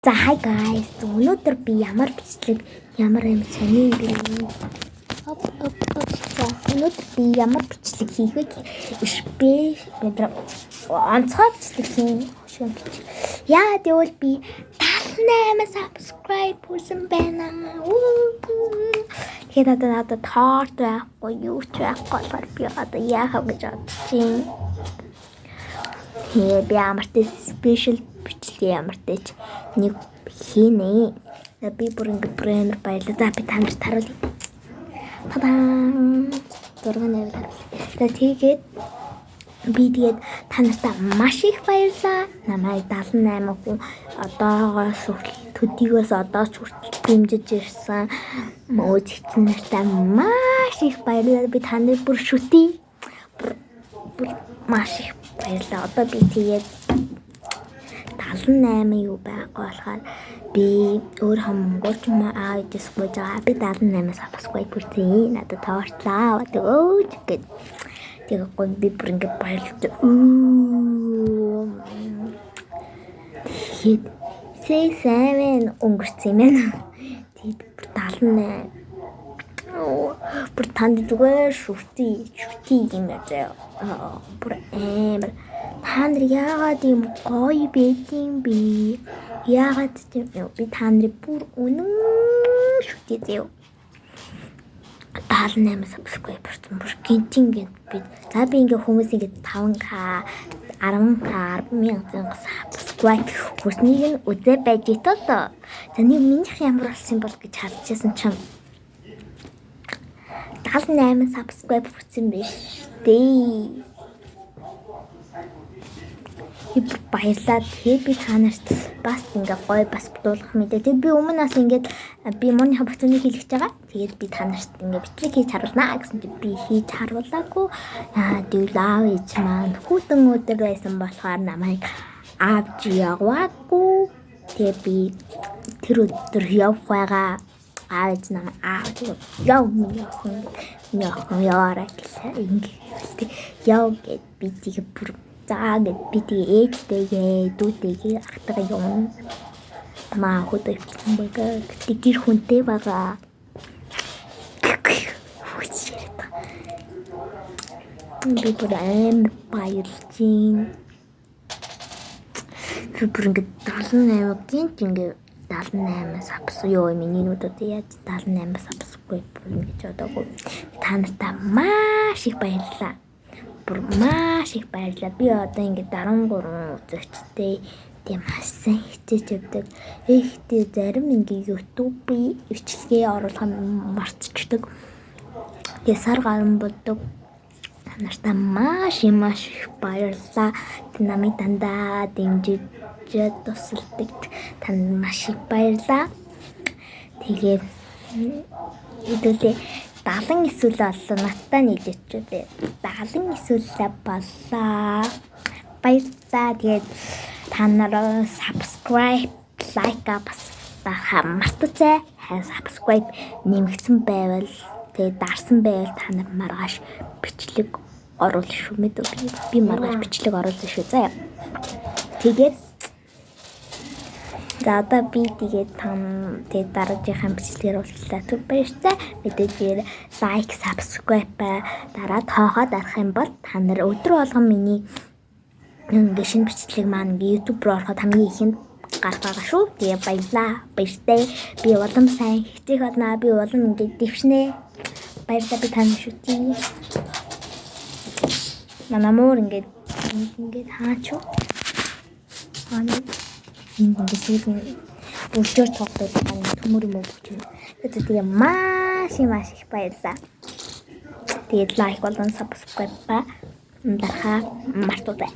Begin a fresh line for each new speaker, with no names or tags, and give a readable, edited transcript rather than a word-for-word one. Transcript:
За hi guys. Өнөөдөр би ямар бичлэг ямар юм сони би. Өнөөдөр би ямар бичлэг хийх вэ? Би онцгой бичлэг хийн. Яа тэгвэл би 78 subscribe хүрсэн байна. Тэгээд одоо торт байхгүй юу ч байхгүй болохоор би одоо яахав гэж бодож байна. Би амартай special бичлэг амартай нэг хийнэ. Би бүр ингэ брэнд баялаа. За би танд харуулъя. Тадан. Дөрвөн нэвээр. Тэгээд би тэгээд танартай маш их баярлаа. Намайг 78 хүн одоогоос төдийгөөс одоо ч хүртэл дэмжиж ирсэн мөөгч нартай маш их баярлалаа. Би таны бүр шүтээ. Бүр маш их баярлалаа. Одоо би тэгээд 78 юу байгаа болохоор би өөрөө монголч юм аа гэсгүй жаа. Би 78 subscribe хүртээ. Надад таартлаа. Өөч гэд. Тэгээд би бүр ингэ баярлалаа. Тэгээд C7 өнгөрсөн юм байна. Тэгээд бүр 78 бүр танд зүгээр шүтээ юм яа. Бүр амар та нар яагаад юм гоё бэдин би яагаад би та нарыг бүр үнэн шүтээ зөө 78 subscriber бүр гинтин гэд би за би ингээ хүмүүс ингээ 5k 10k 10,000 subscribe хүснэг нь үзээ байж итол за нэг минийх ямар болсон бол гэж харчихсан чинь 78 subscribe хүрсэн биш дээ. Баярлалаа. Тэгээд би та нарт бас ингээ гоё бас дуулах мэдээ. Тэгээд би өмнөөс ингээд би мууны хавцны хэлж байгаа. Тэгээд би та нарт ингээ бичлэг хийж харуулнаа гэсэн чинь би хийж харуулаагүй. Тэгээд аав ээж маань хүүтэн өдөр байсан болохоор намайг авч яваагүй. Тэгээд би тэр өдөр явах байгаа. Аав ээж намайг авч яваарай гэсэн ингээ яв гэд би тэгээ бүр заа гэд би тэгээ ээжтэйгээ дүүтэйгээ ахтайгаа явна. Маа хөдөө байгаа гэдэг гэр хүнтэй байгаа. Би бүр баярлж байна. Би бүр ингээ 78 гинт ингээ 78 сабс ёо миний нүдэд яаж 78 сабсгүй гэж бодоагүй. Та нартай маш их баярлалаа. Бүр маш их баярлалаа. Би одоо ингэ 13 үзэгчтэй тийм хасан хичээж явдаг. Ихтэй зарим ингээ YouTube-ийн бичлэгээ оруулах марцчдаг. Тэгээ сар гарan болдог. Та нартай маш их баярлалаа. Намайг дандаа дэмжиж тусалдаг. Танд маш их баярлалаа. Тэгээд хэдүүлээ 70 эсвэл боллоо надтай нийлээчүүдээ 70 эсвэл боллоо. Баярлалаа. Тэгээд та нараа subscribe, like бас мартацай. Subscribe нэмэгдсэн байвал тэгээд дарсан байвал та нар маргааш бичлэг оруулах шүү мэдээ. Би маргааш бичлэг оруулах шүү заяа. Тэгээд за одоо би тэгээд дараагийнхаа бичлэгээр уулзлаа. Түр баяртай. Мэдээж лайк, subscribe дараа тоохоо дарах юм бол та нар өдөр болгон миний ингээ шинэ бичлэг маань YouTube руу ороход хамгийн ихэнд гарах байгаа шүү. Тэгээ баярлаа. Баяртай. Би улам сайн хичээх болно. Би улам ингээ дэвшнэ. Баярлалаа би тань шүтээ. Манамор ингээ хаач юу? Ингээд бүрчээр тоглоод байгаа төмөр юм уу гэж. Тэгээд маш их баярлалаа. Тэгээд лайк болон subscribe дарахаа мартахгүй.